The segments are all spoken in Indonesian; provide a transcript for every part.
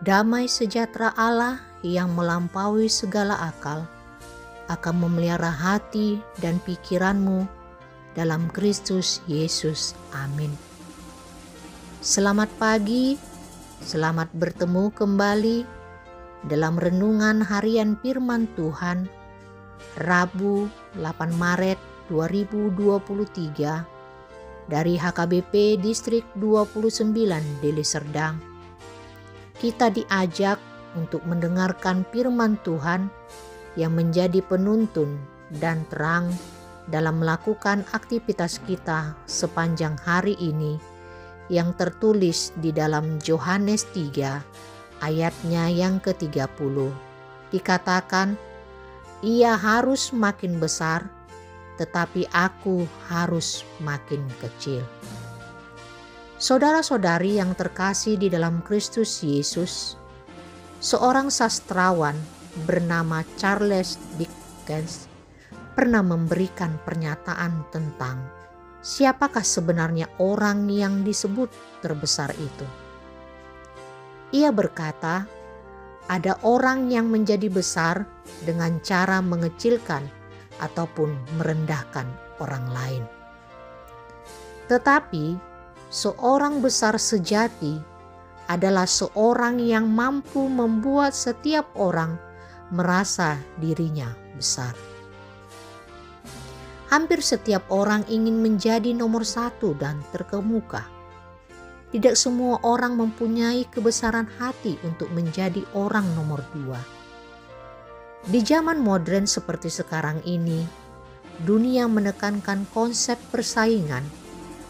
Damai sejahtera Allah yang melampaui segala akal akan memelihara hati dan pikiranmu dalam Kristus Yesus. Amin. Selamat pagi, selamat bertemu kembali dalam renungan harian firman Tuhan, Rabu 8 Maret 2023 dari HKBP Distrik 29 Deli Serdang. Kita diajak untuk mendengarkan firman Tuhan yang menjadi penuntun dan terang dalam melakukan aktivitas kita sepanjang hari ini yang tertulis di dalam Yohanes 3 ayatnya yang ke-30. Dikatakan, ia harus makin besar, tetapi aku harus makin kecil. Saudara-saudari yang terkasih di dalam Kristus Yesus, seorang sastrawan bernama Charles Dickens pernah memberikan pernyataan tentang siapakah sebenarnya orang yang disebut terbesar itu. Ia berkata, ada orang yang menjadi besar dengan cara mengecilkan ataupun merendahkan orang lain. Tetapi seorang besar sejati adalah seorang yang mampu membuat setiap orang merasa dirinya besar. Hampir setiap orang ingin menjadi nomor satu dan terkemuka. Tidak semua orang mempunyai kebesaran hati untuk menjadi orang nomor dua. Di zaman modern seperti sekarang ini, dunia menekankan konsep persaingan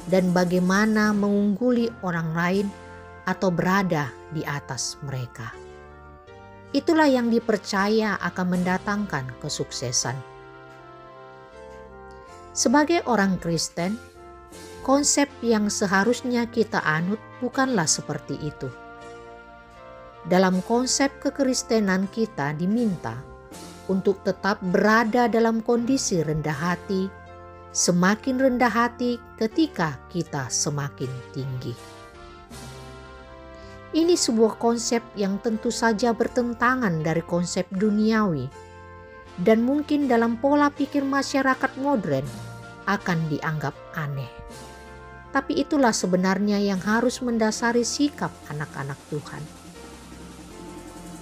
dan bagaimana mengungguli orang lain atau berada di atas mereka. Itulah yang dipercaya akan mendatangkan kesuksesan. Sebagai orang Kristen, konsep yang seharusnya kita anut bukanlah seperti itu. Dalam konsep kekristenan kita diminta untuk tetap berada dalam kondisi rendah hati, semakin rendah hati ketika kita semakin tinggi. Ini sebuah konsep yang tentu saja bertentangan dari konsep duniawi dan mungkin dalam pola pikir masyarakat modern akan dianggap aneh. Tapi itulah sebenarnya yang harus mendasari sikap anak-anak Tuhan.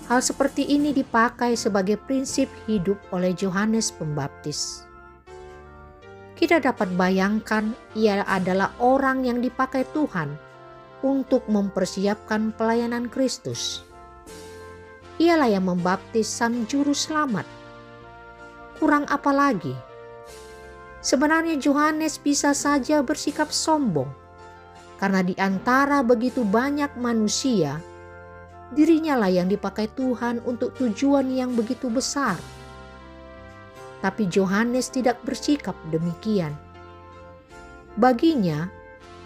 Hal seperti ini dipakai sebagai prinsip hidup oleh Yohanes Pembaptis. Kita dapat bayangkan ia adalah orang yang dipakai Tuhan untuk mempersiapkan pelayanan Kristus. Ialah yang membaptis Sang Juru Selamat. Kurang apa lagi? Sebenarnya Yohanes bisa saja bersikap sombong karena di antara begitu banyak manusia, dirinya lah yang dipakai Tuhan untuk tujuan yang begitu besar. Tapi Yohanes tidak bersikap demikian. Baginya,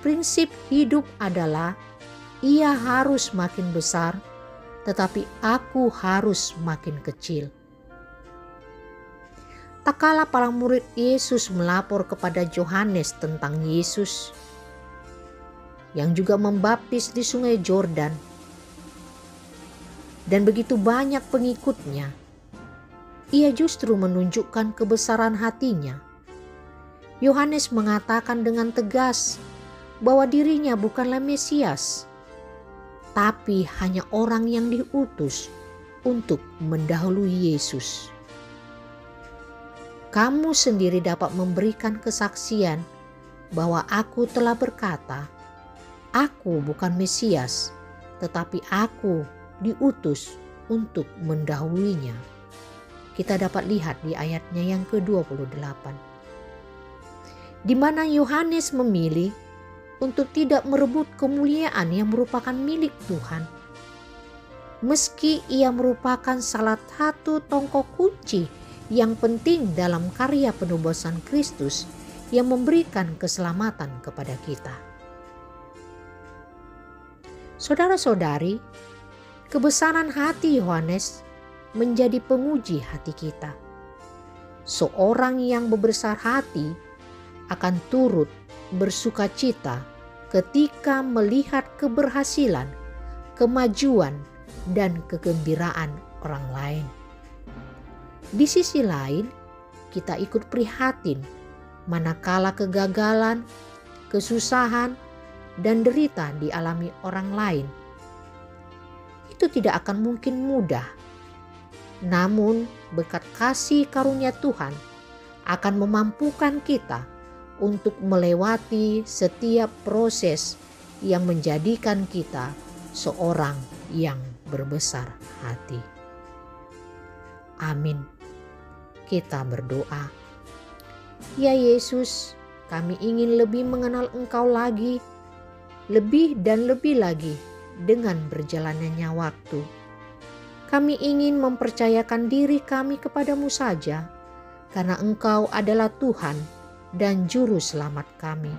prinsip hidup adalah ia harus makin besar, tetapi aku harus makin kecil. Tak kala para murid Yesus melapor kepada Yohanes tentang Yesus, yang juga membaptis di sungai Yordan, dan begitu banyak pengikutnya, ia justru menunjukkan kebesaran hatinya. Yohanes mengatakan dengan tegas bahwa dirinya bukanlah Mesias, tapi hanya orang yang diutus untuk mendahului Yesus. Kamu sendiri dapat memberikan kesaksian bahwa aku telah berkata, aku bukan Mesias, tetapi aku diutus untuk mendahulunya. Kita dapat lihat di ayatnya yang ke-28. Di mana Yohanes memilih untuk tidak merebut kemuliaan yang merupakan milik Tuhan. Meski ia merupakan salah satu tongkok kunci yang penting dalam karya penebusan Kristus yang memberikan keselamatan kepada kita. Saudara-saudari, kebesaran hati Yohanes menjadi penguji hati kita. Seorang yang berbesar hati akan turut bersukacita ketika melihat keberhasilan, kemajuan, dan kegembiraan orang lain. Di sisi lain, kita ikut prihatin manakala kegagalan, kesusahan, dan derita dialami orang lain. Itu tidak akan mungkin mudah. Namun, berkat kasih karunia Tuhan akan memampukan kita untuk melewati setiap proses yang menjadikan kita seorang yang berbesar hati. Amin. Kita berdoa. Ya Yesus, kami ingin lebih mengenal Engkau lagi, lebih dan lebih lagi dengan berjalannya waktu. Kami ingin mempercayakan diri kami kepadamu saja, karena Engkau adalah Tuhan dan Juru Selamat kami.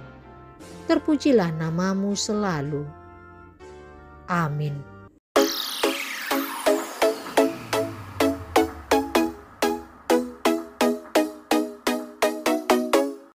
Terpujilah namamu selalu. Amin.